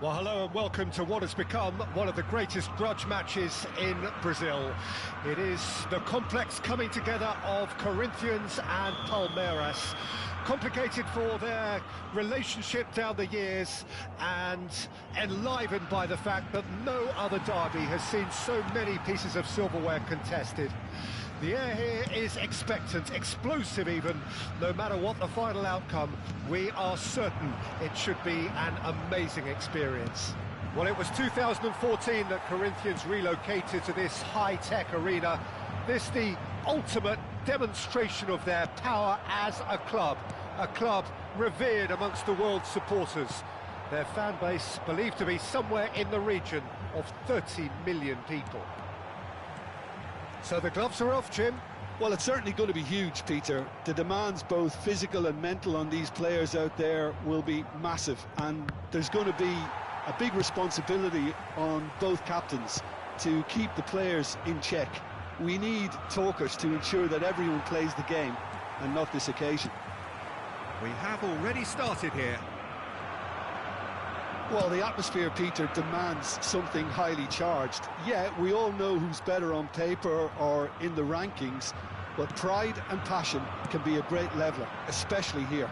Well, hello and welcome to what has become one of the greatest grudge matches in Brazil. It is the complex coming together of Corinthians and Palmeiras, complicated for their relationship down the years and enlivened by the fact that no other derby has seen so many pieces of silverware contested. The air here is expectant, explosive even. No matter what the final outcome, we are certain it should be an amazing experience. Well, it was 2014 that Corinthians relocated to this high-tech arena. This the ultimate demonstration of their power as a club revered amongst the world's supporters. Their fan base believed to be somewhere in the region of 30 million people. So the gloves are off, Jim. Well, it's certainly going to be huge, Peter. The demands, both physical and mental, on these players out there will be massive, and there's going to be a big responsibility on both captains to keep the players in check. We need talkers to ensure that everyone plays the game, and not this occasion. We have already started here. Well, the atmosphere, Peter, demands something highly charged. Yeah, we all know who's better on paper or in the rankings, but pride and passion can be a great leveller, especially here.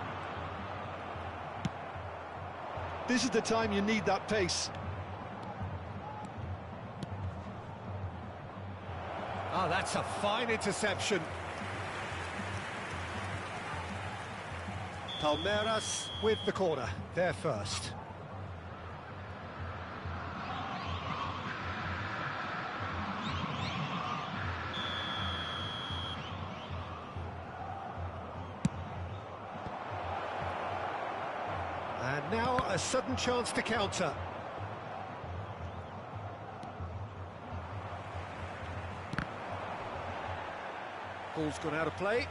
This is the time you need that pace. Oh, that's a fine interception. Palmeiras with the corner, they're first. And now a sudden chance to counter. Ball's gone out of play.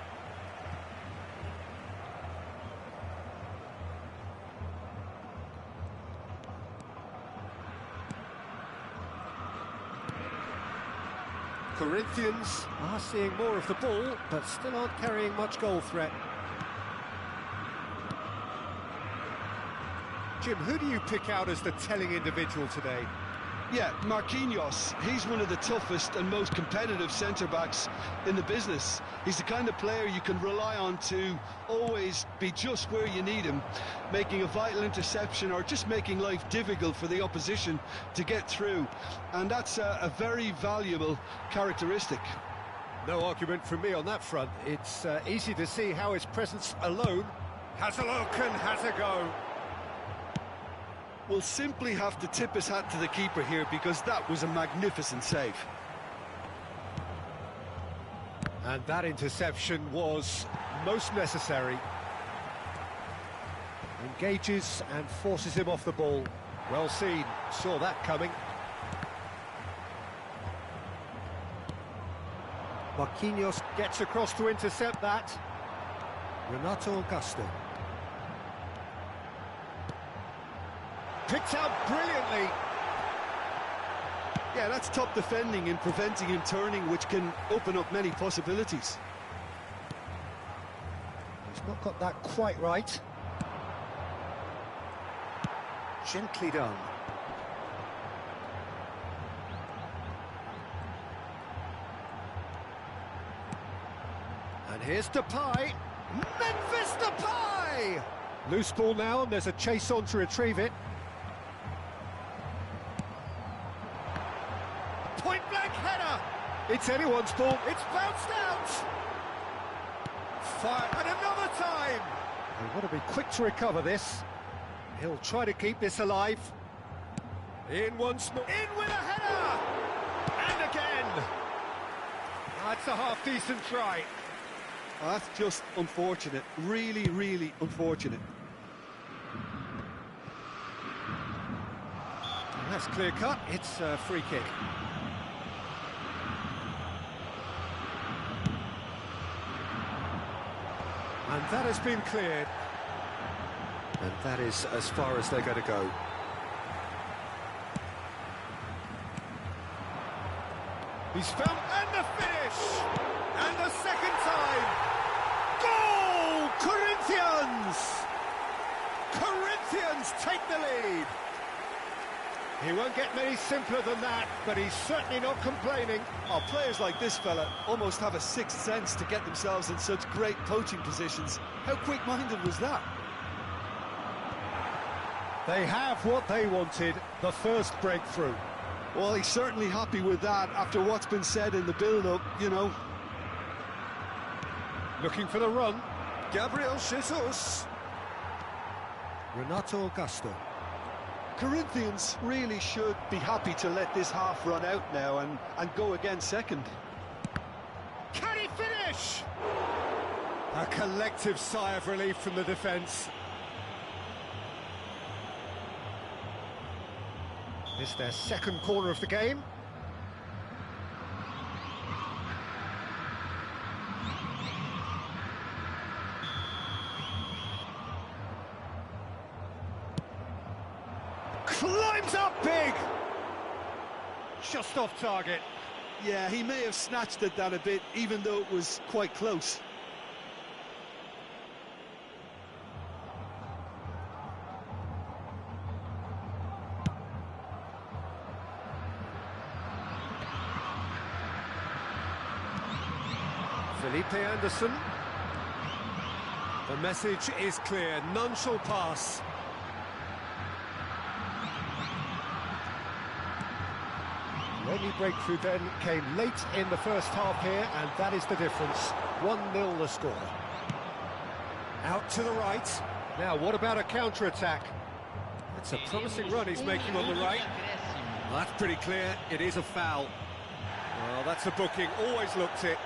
Corinthians are seeing more of the ball, but still aren't carrying much goal threat. Jim, who do you pick out as the telling individual today? Yeah, Marquinhos. He's one of the toughest and most competitive centre-backs in the business. He's the kind of player you can rely on to always be just where you need him, making a vital interception or just making life difficult for the opposition to get through. And that's a very valuable characteristic. No argument from me on that front. It's easy to see how his presence alone has a look and has a go. Will simply have to tip his hat to the keeper here, because that was a magnificent save. And that interception was most necessary. Engages and forces him off the ball. Well seen, saw that coming. Marquinhos gets across to intercept that. Renato Augusto. Picked out brilliantly. Yeah, that's top defending and preventing him turning, which can open up many possibilities. He's not got that quite right. Gently done. And here's Depay. Memphis Depay! Loose ball now, and there's a chase on to retrieve it. Point-blank header! It's anyone's ball, it's bounced out! Fire, and another time! They want to be quick to recover this. He'll try to keep this alive. In once more, in with a header! And again! That's a half-decent try. That's just unfortunate, really, really unfortunate. And that's clear-cut, it's a free kick. And that has been cleared. And that is as far as they're going to go. He's found, and the finish! And the second time! Goal! Corinthians! Corinthians take the lead! He won't get many simpler than that, but he's certainly not complaining. Oh, players like this fella almost have a sixth sense to get themselves in such great poaching positions. How quick-minded was that? They have what they wanted, the first breakthrough. Well, he's certainly happy with that after what's been said in the build-up, you know. Looking for the run. Gabriel Jesus. Renato Augusto. Corinthians really should be happy to let this half run out now and go again second. Can he finish? A collective sigh of relief from the defence. It's their second corner of the game. Climbs up big! Just off target. Yeah, he may have snatched at that a bit, even though it was quite close. Felipe Anderson. The message is clear, none shall pass. The only breakthrough then came late in the first half here, and that is the difference. 1-0 the score. Out to the right. Now, what about a counter-attack? That's a promising run he's making on the right. Well, that's pretty clear, it is a foul. Well, that's a booking, always looked it.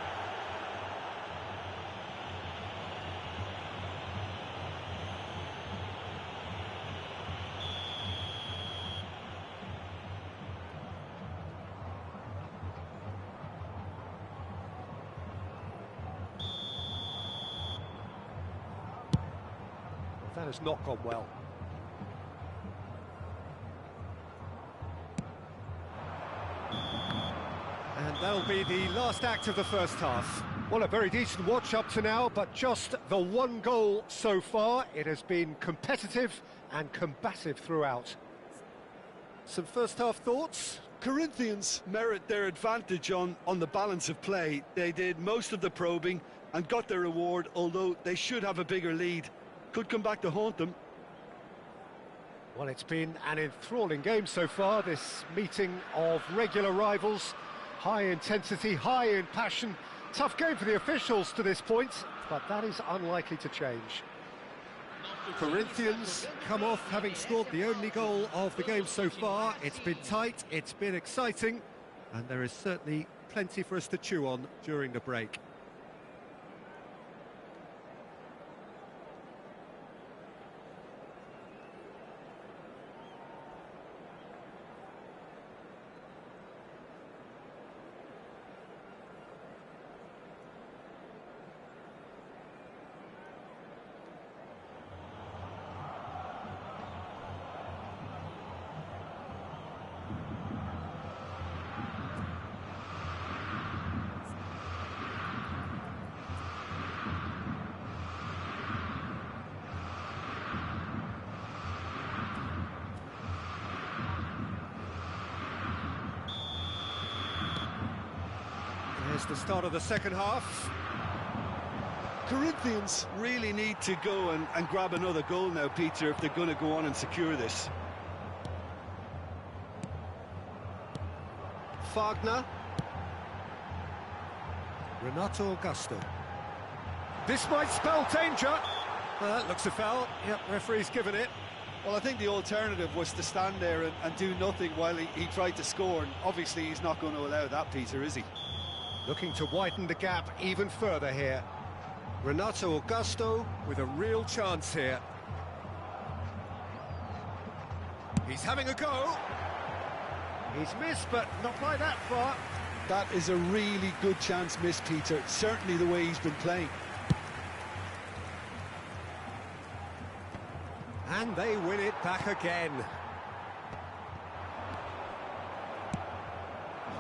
That has not gone well. And that'll be the last act of the first half. Well, a very decent watch up to now, but just the one goal so far. It has been competitive and combative throughout. Some first half thoughts? Corinthians merit their advantage on the balance of play. They did most of the probing and got their reward, although they should have a bigger lead. Could come back to haunt them. Well, it's been an enthralling game so far, this meeting of regular rivals. High intensity, high in passion. Tough game for the officials to this point, but that is unlikely to change. Corinthians come off having scored the only goal of the game so far. It's been tight, it's been exciting, and there is certainly plenty for us to chew on during the break. Here's the start of the second half. Corinthians really need to go and grab another goal now, Peter, if they're going to go on and secure this. Wagner. Renato Augusto. This might spell danger. Well, that looks a foul. Yep, referee's given it. Well, I think the alternative was to stand there and do nothing while he tried to score, and obviously he's not going to allow that, Peter, is he? Looking to widen the gap even further here. Renato Augusto with a real chance here. He's having a go. He's missed, but not by that far. That is a really good chance missed, Peter. Certainly the way he's been playing. And they win it back again.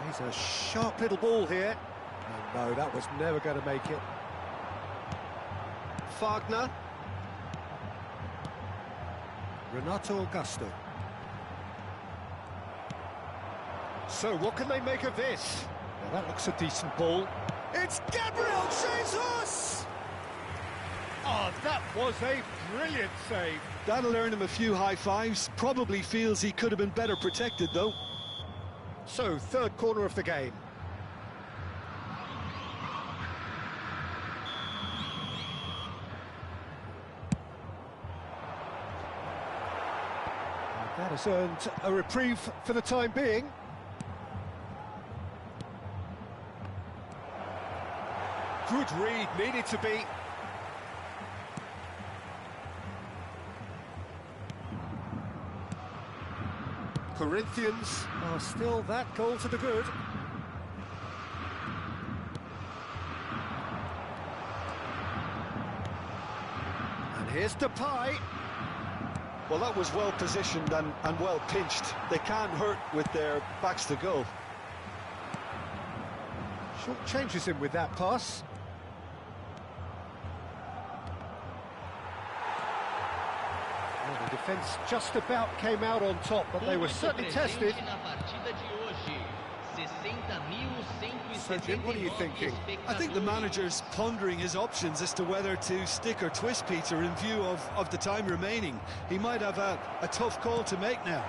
He's a sharp little ball here. And no, that was never going to make it. Wagner. Renato Augusto. So what can they make of this? Now that looks a decent ball. It's Gabriel Jesus! Oh, that was a brilliant save. That'll earn him a few high fives. Probably feels he could have been better protected, though. So, third corner of the game. That has earned a reprieve for the time being. Good read, needed to be. Corinthians are still that goal to the good. And here's Depay. Well, that was well positioned and well pinched. They can't hurt with their backs to goal. Short changes him with that pass. Well, the defence just about came out on top, but they were certainly tested. So, Jim, what are you thinking? I think the manager's pondering his options as to whether to stick or twist Peter in view of the time remaining. He might have a tough call to make now.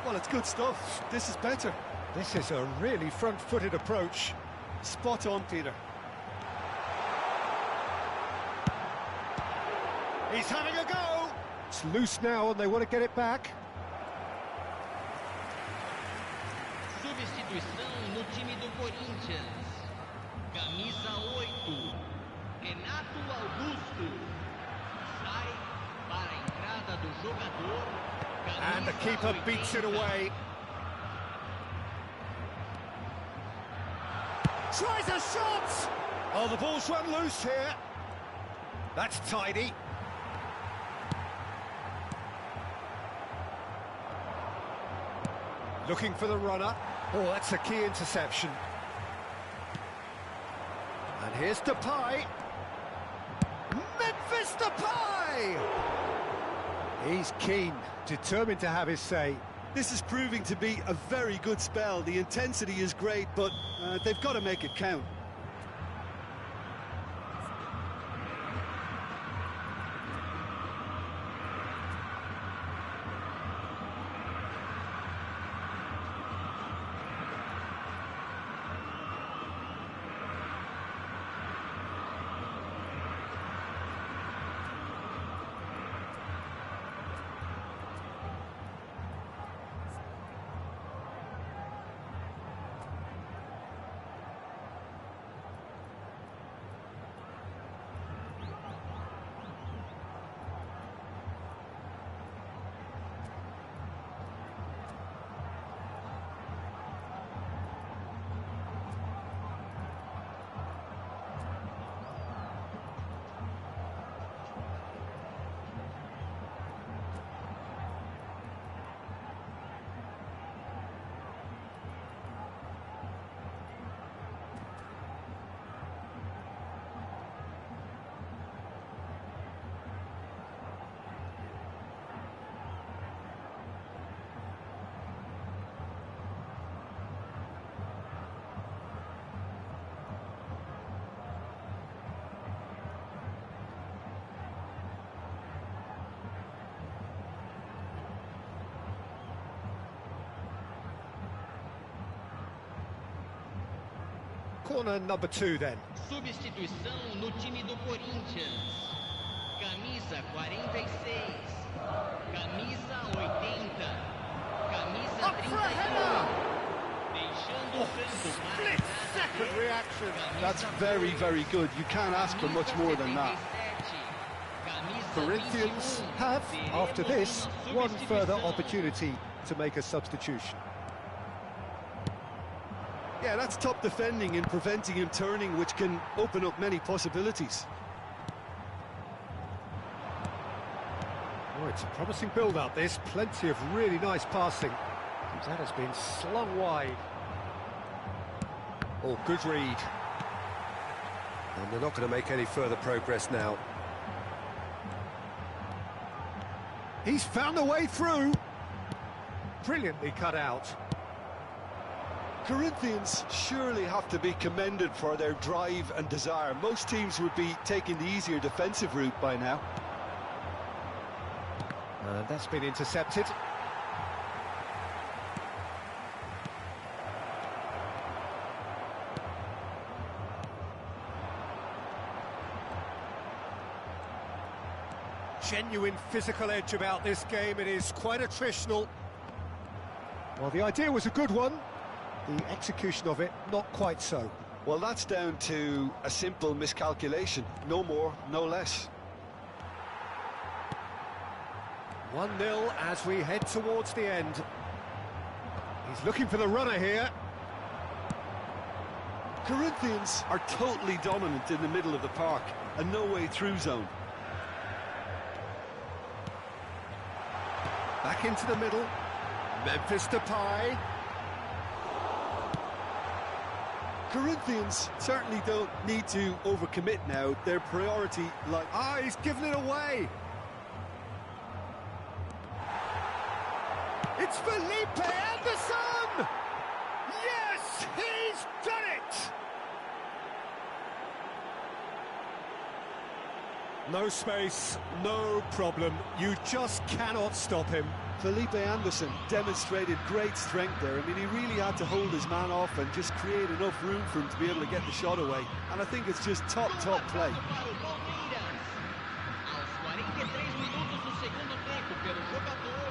Well, it's good stuff. This is better. This is a really front-footed approach. Spot on, Peter. He's having a go! It's loose now and they want to get it back. Substituição no time do Corinthians. Camisa 8, Renato Augusto. Sai para a entrada do jogador. And the keeper beats it away. Tries a shot! Oh, the ball's run loose here. That's tidy. Looking for the runner. Oh, that's a key interception. And here's Depay. Memphis Depay! He's keen, determined to have his say. This is proving to be a very good spell. The intensity is great, but they've got to make it count. Corner number 2 then. Substituição no time do Corinthians. Camisa 46. Camisa 80. Camisa Up for a 31. header! Deixando o campo Split second reaction. That's very, very good. You can't ask for much more than that. Corinthians have, after this, one further opportunity to make a substitution. Yeah, that's top defending and preventing him turning, which can open up many possibilities. Oh, it's a promising build-up, this. Plenty of really nice passing. That has been slung wide. Oh, good read. And they're not going to make any further progress now. He's found a way through. brilliantly cut out. Corinthians surely have to be commended for their drive and desire. Most teams would be taking the easier defensive route by now. That's been intercepted. Genuine physical edge about this game. It is quite attritional. Well, the idea was a good one. The execution of it, not quite so. Well, that's down to a simple miscalculation. No more, no less. 1-0 as we head towards the end. He's looking for the runner here. Corinthians are totally dominant in the middle of the park. A no-way through zone. Back into the middle. Memphis Depay. Corinthians certainly don't need to overcommit now. Their priority, he's given it away. It's Felipe Anderson! Yes, he's done it! No space, no problem. You just cannot stop him. Felipe Anderson demonstrated great strength there. I mean, he really had to hold his man off and just create enough room for him to be able to get the shot away. And I think it's just top play. Aos 43 minutos do segundo tempo, pelo jogador,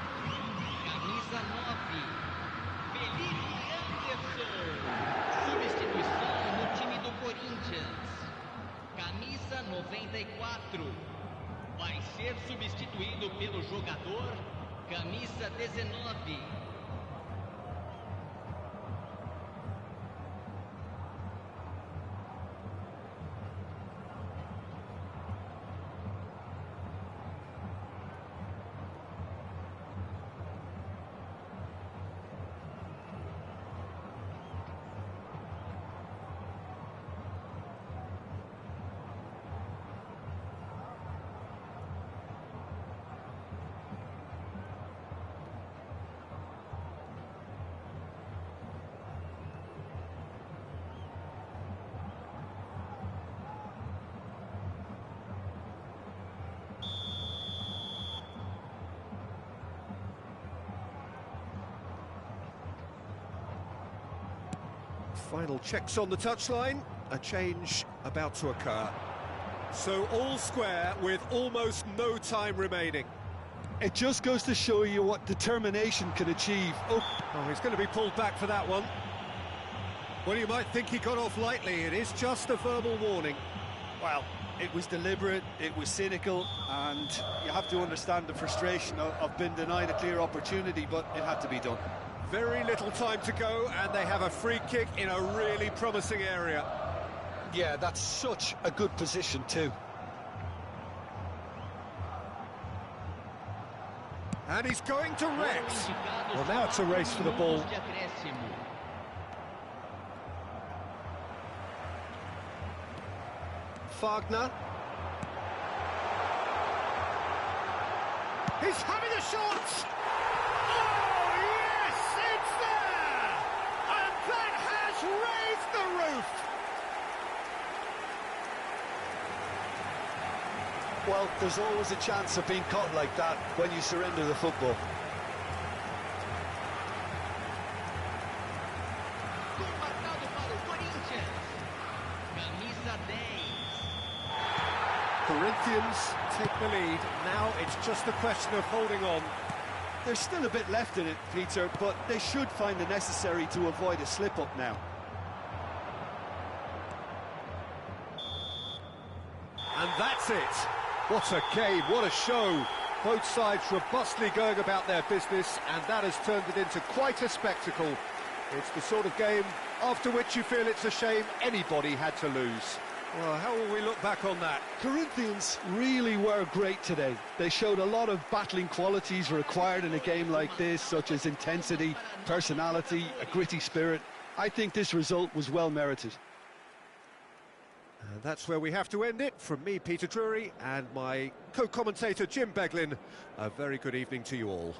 camisa 9, Felipe Anderson. Substituição no time do Corinthians. Camisa 94. Vai ser substituído pelo jogador camisa 19. Final checks on the touchline, a change about to occur. So all square with almost no time remaining. It just goes to show you what determination can achieve. Oh, he's going to be pulled back for that one. Well, you might think he got off lightly. It is just a verbal warning. Well, it was deliberate, it was cynical, and you have to understand the frustration of being denied a clear opportunity, but it had to be done. Very little time to go, and they have a free kick in a really promising area. Yeah, that's such a good position too. And he's going to Rex. Well, now it's a race for the ball. Wagner. He's having a shot! Oh, yes, it's there! And that has raised the roof! Well, there's always a chance of being caught like that when you surrender the football. Corinthians take the lead. Now it's just a question of holding on. There's still a bit left in it, Peter, but they should find the necessary to avoid a slip-up now. And that's it. What a game, what a show. Both sides robustly going about their business, and that has turned it into quite a spectacle. It's the sort of game after which you feel it's a shame anybody had to lose. Well, how will we look back on that? Corinthians really were great today. They showed a lot of battling qualities required in a game like this, such as intensity, personality, a gritty spirit. I think this result was well merited. And that's where we have to end it. From me, Peter Drury, and my co-commentator, Jim Beglin. A very good evening to you all.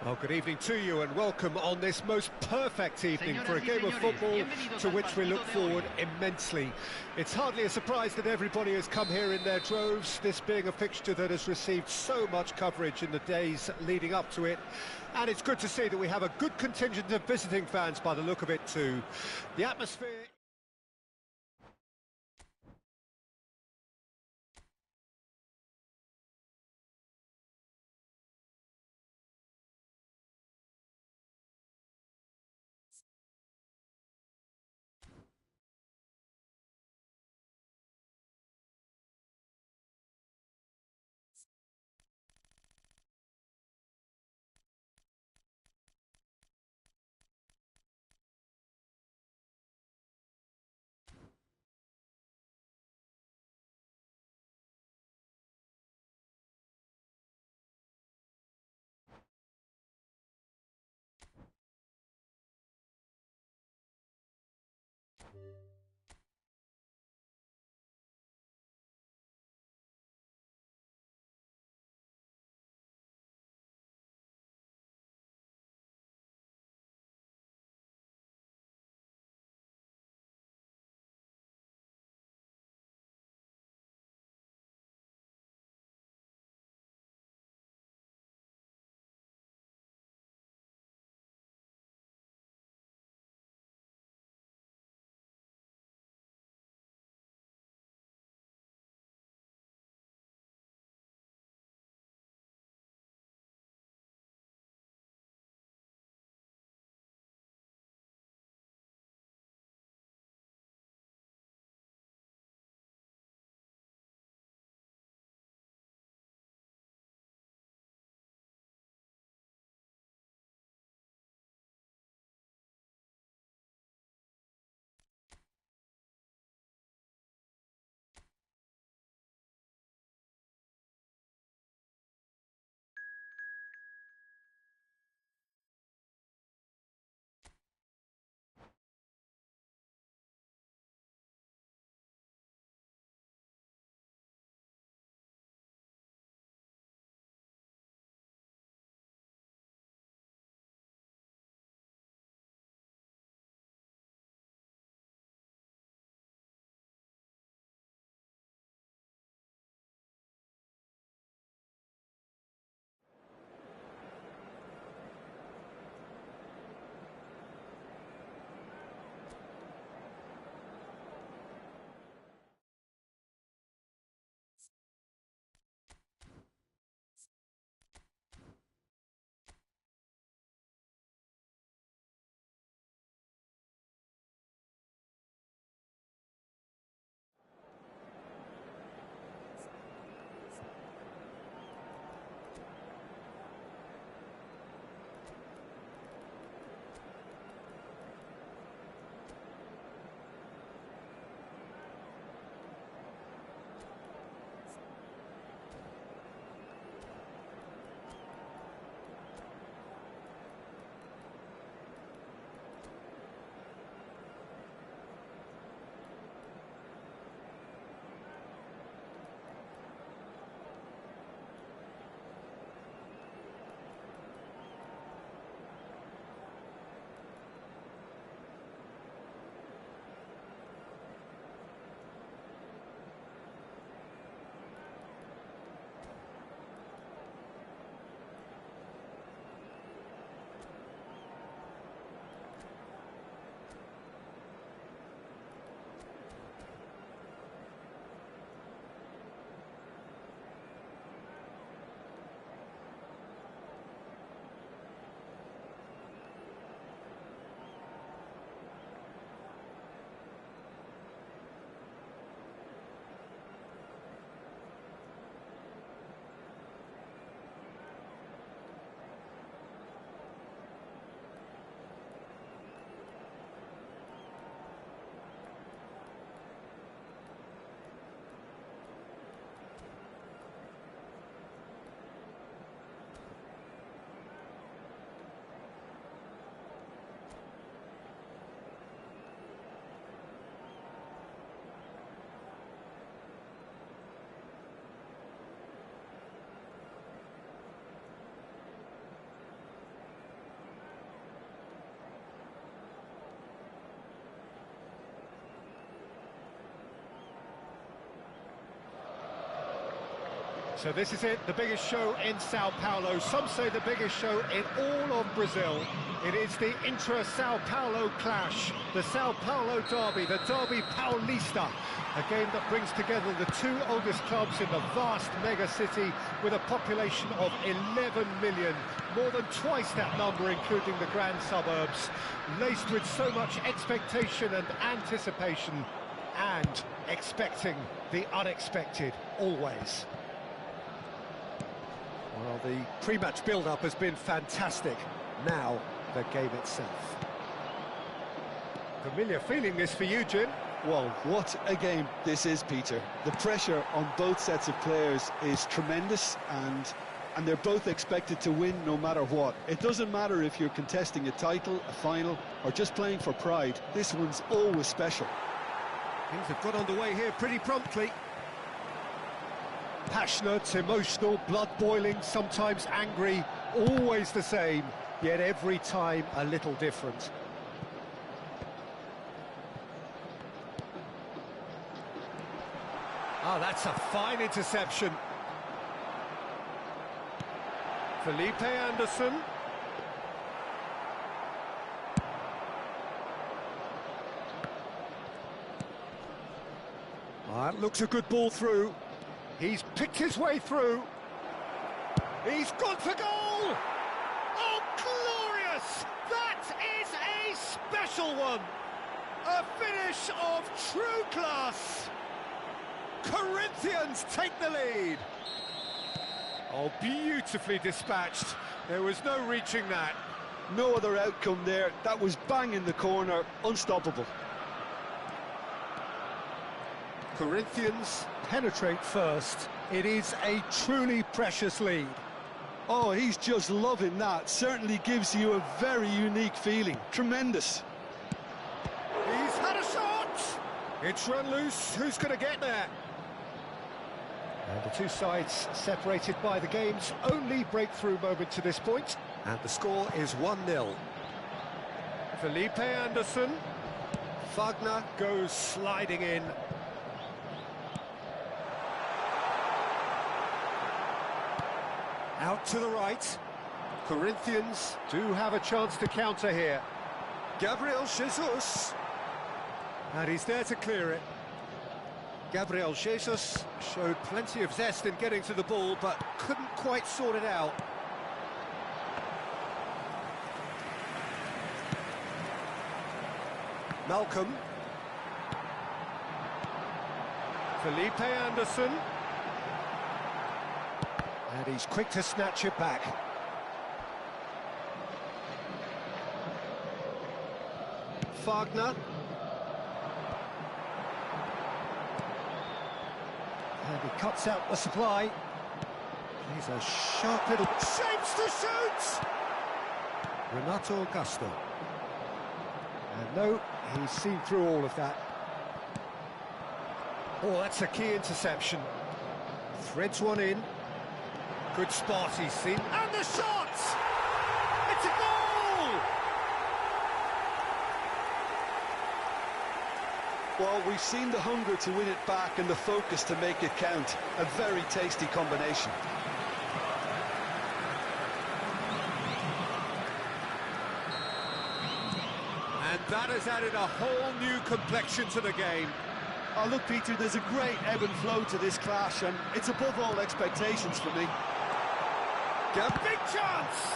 Well, good evening to you and welcome on this most perfect evening for a game of football to which we look forward immensely. It's hardly a surprise that everybody has come here in their droves, this being a fixture that has received so much coverage in the days leading up to it. And it's good to see that we have a good contingent of visiting fans by the look of it too. The atmosphere... So this is it, the biggest show in Sao Paulo. Some say the biggest show in all of Brazil. It is the intra-Sao Paulo clash, the Sao Paulo derby, the Derby Paulista. A game that brings together the two oldest clubs in the vast mega city with a population of 11 million, more than twice that number including the grand suburbs, laced with so much expectation and anticipation, and expecting the unexpected, always. Well, the pre-match build-up has been fantastic. Now, the game itself. Familiar feeling this for you, Jim? Well, what a game this is, Peter. The pressure on both sets of players is tremendous, and they're both expected to win no matter what. It doesn't matter if you're contesting a title, a final, or just playing for pride. This one's always special. Things have got underway here pretty promptly. Passionate, emotional, blood-boiling, sometimes angry, always the same, yet every time a little different. Ah, that's a fine interception. Felipe Anderson. That looks a good ball through. He's picked his way through. He's gone for goal! Oh, glorious! That is a special one! A finish of true class! Corinthians take the lead! Oh, beautifully dispatched. There was no reaching that. No other outcome there. That was bang in the corner, unstoppable. Corinthians penetrate first. It is a truly precious lead. Oh, he's just loving that. Certainly gives you a very unique feeling. Tremendous. He's had a shot! It's run loose. Who's going to get there? And the two sides separated by the game's only breakthrough moment to this point. And the score is 1-0. Felipe Anderson. Wagner goes sliding in. Out to the right. Corinthians do have a chance to counter here. Gabriel Jesus. And he's there to clear it. Gabriel Jesus showed plenty of zest in getting to the ball, but couldn't quite sort it out. Malcolm. Felipe Anderson. And he's quick to snatch it back. Wagner. And he cuts out the supply. He's a sharp little... Shapes to shoot! Renato Augusto. And no, he's seen through all of that. Oh, that's a key interception. Threads one in. Good spot he's seen. And the shot! It's a goal! Well, we've seen the hunger to win it back and the focus to make it count. A very tasty combination. And that has added a whole new complexion to the game. Oh, look, Peter, there's a great ebb and flow to this clash, and it's above all expectations for me. Big chance!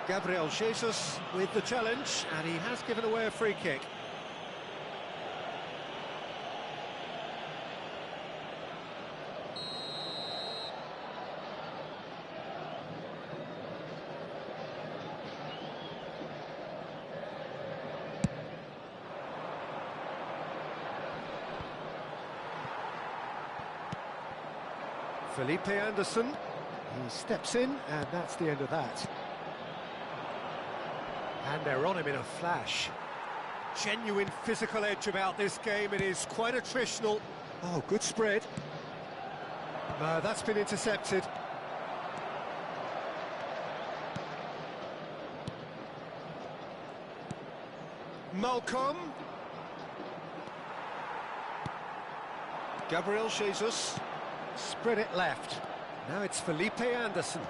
Gabriel Jesus with the challenge, and he has given away a free kick. Felipe Anderson, he steps in, and that's the end of that. And they're on him in a flash. Genuine physical edge about this game. It is quite attritional. Oh, good spread. That's been intercepted. Malcolm. Gabriel Jesus. Spread it left. Now it's Felipe Anderson.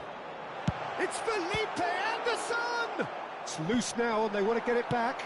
It's Felipe Anderson! It's loose now and they want to get it back.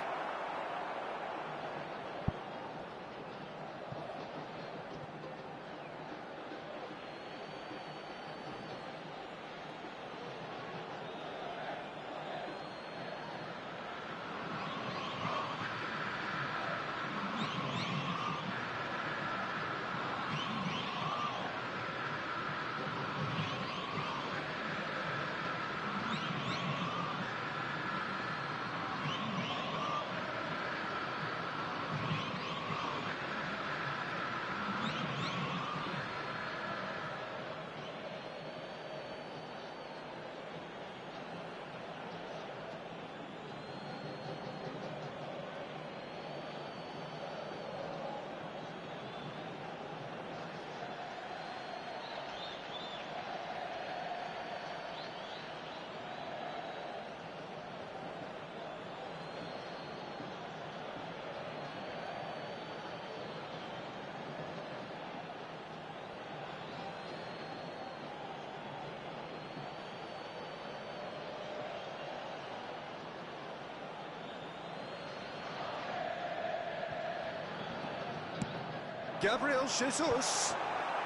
Gabriel Jesus.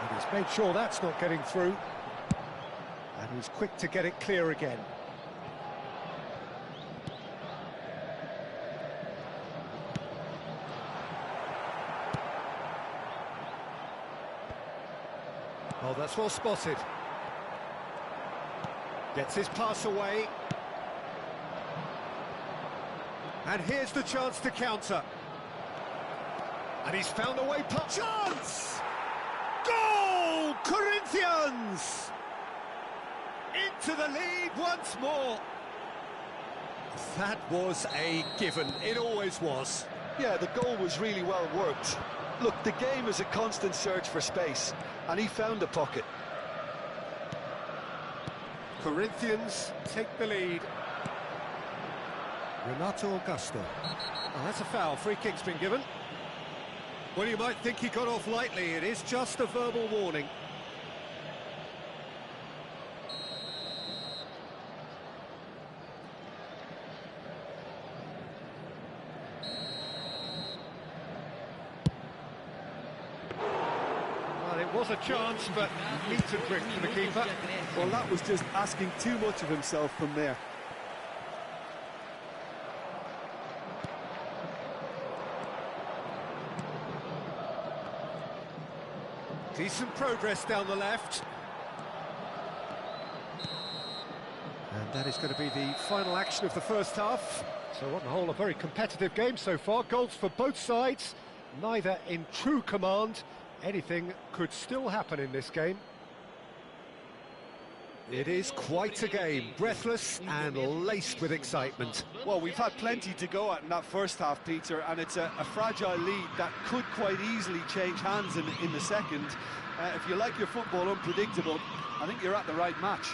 And he's made sure that's not getting through. And he's quick to get it clear again. Oh, that's well spotted. Gets his pass away. And here's the chance to counter. And he's found a way past. Chance! Goal! Corinthians! Into the lead once more. That was a given. It always was. Yeah, the goal was really well worked. Look, the game is a constant search for space, and he found a pocket. Corinthians take the lead. Renato Augusto. Oh, that's a foul. Free kick's been given. Well, you might think he got off lightly. It is just a verbal warning. Well, it was a chance, but meat and drink for the keeper. Well, that was just asking too much of himself from there. Decent progress down the left. And that is going to be the final action of the first half. So on the whole, a very competitive game so far. Goals for both sides, neither in true command. Anything could still happen in this game. It is quite a game, breathless and laced with excitement. Well, we've had plenty to go at in that first half, Peter, and it's a fragile lead that could quite easily change hands in the second. If you like your football unpredictable, I think you're at the right match.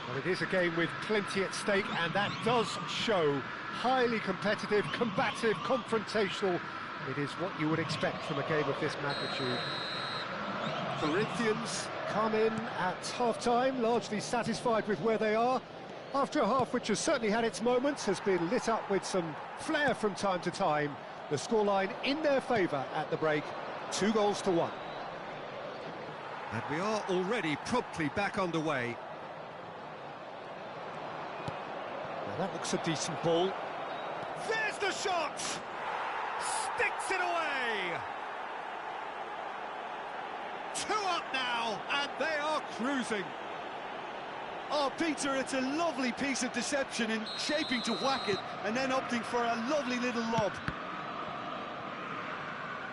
Well, it is a game with plenty at stake, and that does show. Highly competitive, combative, confrontational. It is what you would expect from a game of this magnitude. Corinthians come in at half-time, largely satisfied with where they are. After a half which has certainly had its moments, has been lit up with some flair from time to time. The scoreline in their favour at the break, 2-1. And we are already promptly back underway. Now that looks a decent ball. There's the shot! Sticks it away! 2 up now, and they are cruising. Oh, Peter, it's a lovely piece of deception in shaping to whack it and then opting for a lovely little lob.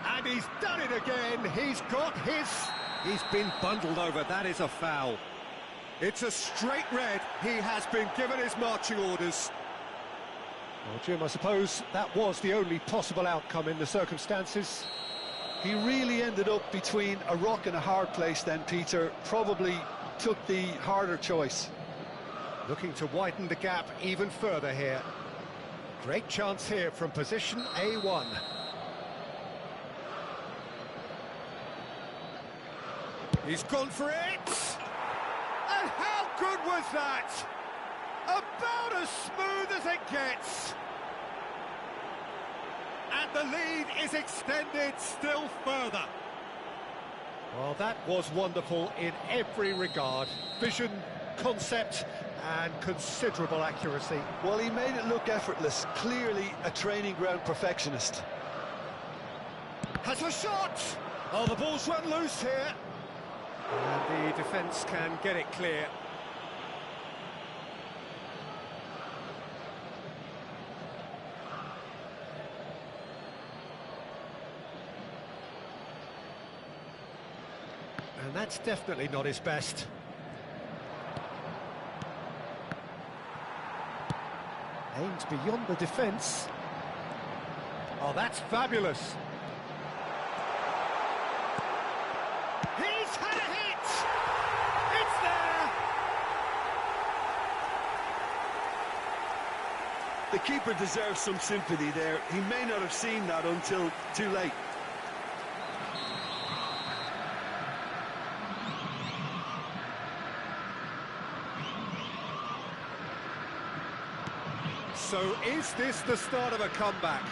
And he's done it again. He's got his... He's been bundled over. That is a foul. It's a straight red. He has been given his marching orders. Well, Jim, I suppose that was the only possible outcome in the circumstances. He really ended up between a rock and a hard place then, Peter. Probably took the harder choice. Looking to widen the gap even further here. Great chance here from position A1. He's gone for it! And how good was that? About as smooth as it gets. And the lead is extended still further. Well, that was wonderful in every regard. Vision, concept, and considerable accuracy. Well, he made it look effortless. Clearly a training ground perfectionist. Has a shot! Oh, the ball's run loose here. And the defence can get it clear. And that's definitely not his best. Aims beyond the defence. Oh, that's fabulous. He's had a hit! It's there! The keeper deserves some sympathy there. He may not have seen that until too late. So is this the start of a comeback?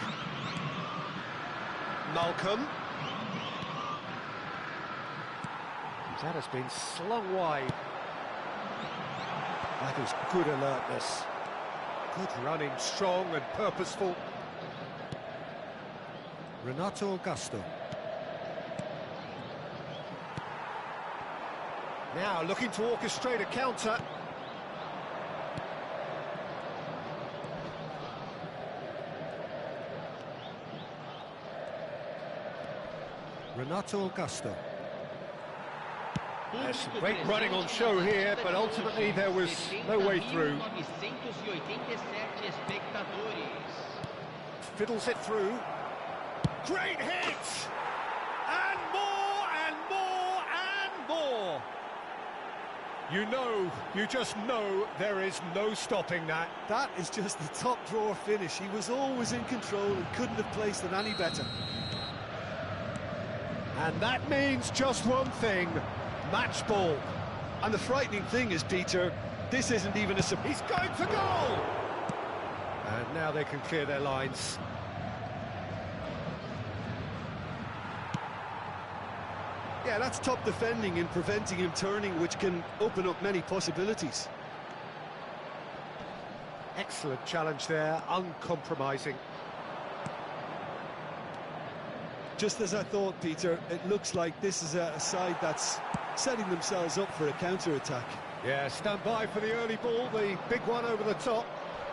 Malcolm. That has been slung wide. That is good alertness. Good running, strong and purposeful. Renato Augusto. Now looking to orchestrate a counter. Renato Augusto. There's some great running on show here, but ultimately there was no way through. Fiddles it through. Great hit! And more, and more, and more! You just know there is no stopping that. That is just the top drawer finish. He was always in control and couldn't have placed it any better. And that means just one thing, match ball. And the frightening thing is, Peter, this isn't even a surprise. He's going for goal! And now they can clear their lines. Yeah, that's top defending and preventing him turning, which can open up many possibilities. Excellent challenge there, uncompromising. Just as I thought, Peter, it looks like this is a side that's setting themselves up for a counter-attack. Yeah, stand by for the early ball, the big one over the top.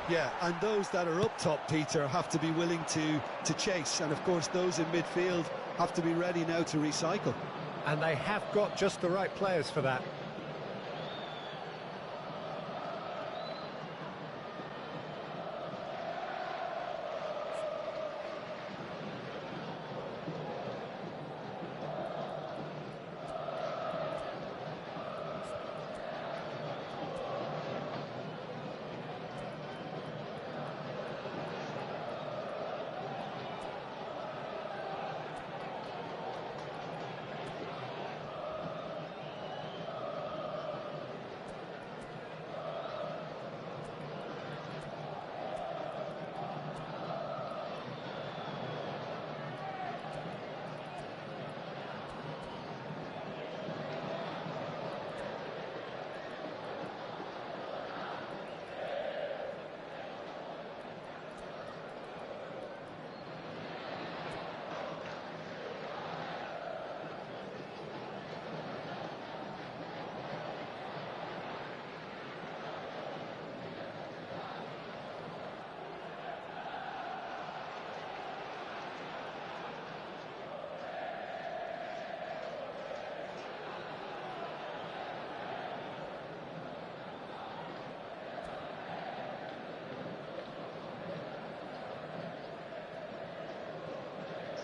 Yeah, and those that are up top, Peter, have to be willing to chase. And, of course, those in midfield have to be ready now to recycle. And they have got just the right players for that.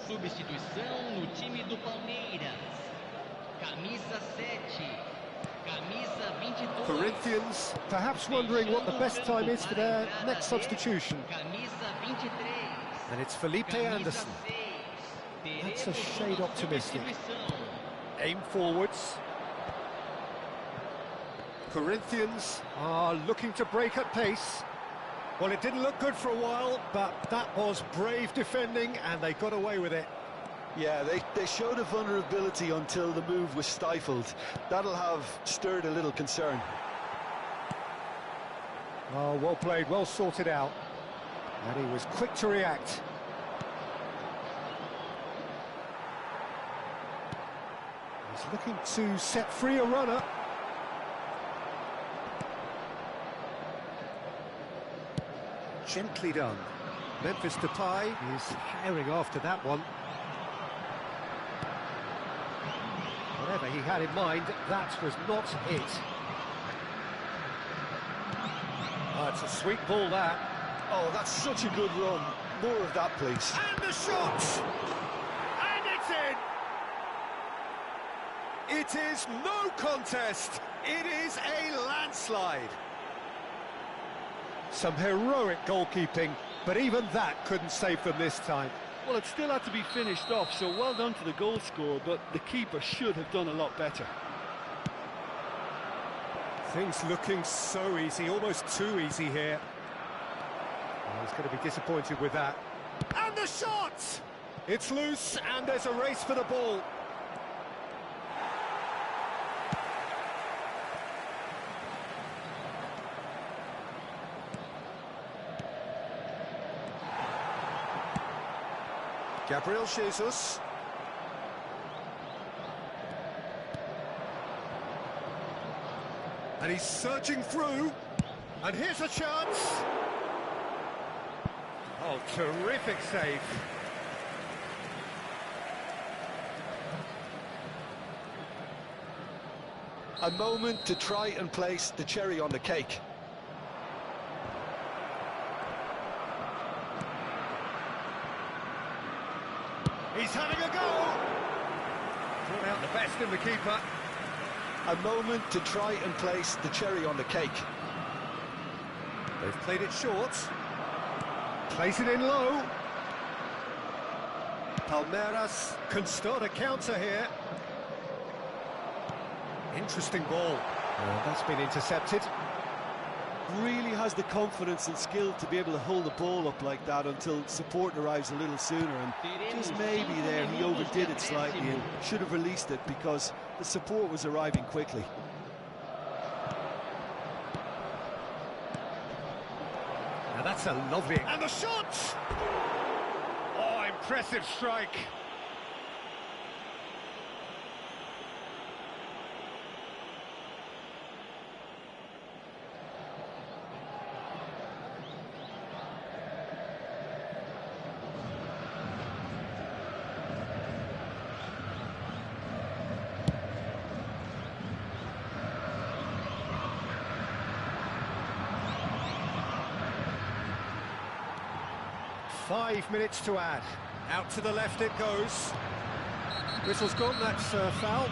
Substituição no time do Palmeiras. Camisa 7. Camisa 22. Corinthians perhaps wondering what the best time is for their next substitution. Camisa 23. And it's Felipe Anderson. That's a shade optimistic. Aim forwards. Corinthians are looking to break at pace. Well, it didn't look good for a while, but that was brave defending, and they got away with it. Yeah, they showed a vulnerability until the move was stifled. That'll have stirred a little concern. Oh, well played, well sorted out. And he was quick to react. He's looking to set free a runner. Gently done. Memphis Depay is herring after that one. Whatever he had in mind, that was not it. Oh, it's a sweet ball, that. Oh, that's such a good run. More of that, please. And the shot! And it's in! It is no contest. It is a landslide. Some heroic goalkeeping, but even that couldn't save them this time. Well, it still had to be finished off, so well done to the goal scorer, but the keeper should have done a lot better. Things looking so easy, almost too easy here. Oh, he's going to be disappointed with that. And the shot! It's loose, and there's a race for the ball. Gabriel Jesus. And he's surging through. And here's a chance. Oh, terrific save. A moment to try and place the cherry on the cake. He's having a go. Brought out the best in the keeper. A moment to try and place the cherry on the cake. They've played it short. Place it in low. Palmeiras can start a counter here. Interesting ball. That's been intercepted. Really has the confidence and skill to be able to hold the ball up like that until support arrives a little sooner, and just maybe there he overdid it slightly and should have released it because the support was arriving quickly. Now that's a lovely... And the shot! Oh, impressive strike. .5 minutes to add. Out to the left it goes. Whistle's gone, that's foul.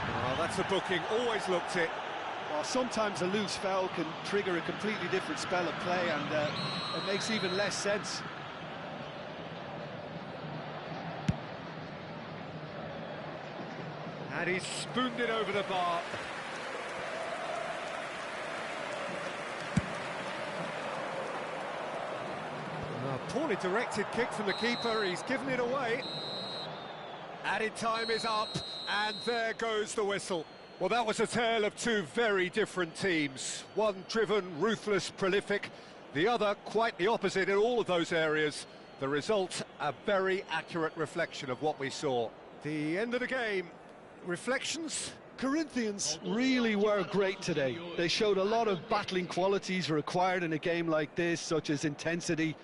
Oh, that's a booking, always looked it. Well, sometimes a loose foul can trigger a completely different spell of play, and it makes even less sense. And he's spooned it over the bar. Poorly directed kick from the keeper, he's given it away. Added time is up, and there goes the whistle. Well, that was a tale of two very different teams. One driven, ruthless, prolific, the other quite the opposite in all of those areas. The result, a very accurate reflection of what we saw. The end of the game, reflections? Corinthians really were great today. They showed a lot of battling qualities required in a game like this, such as intensity,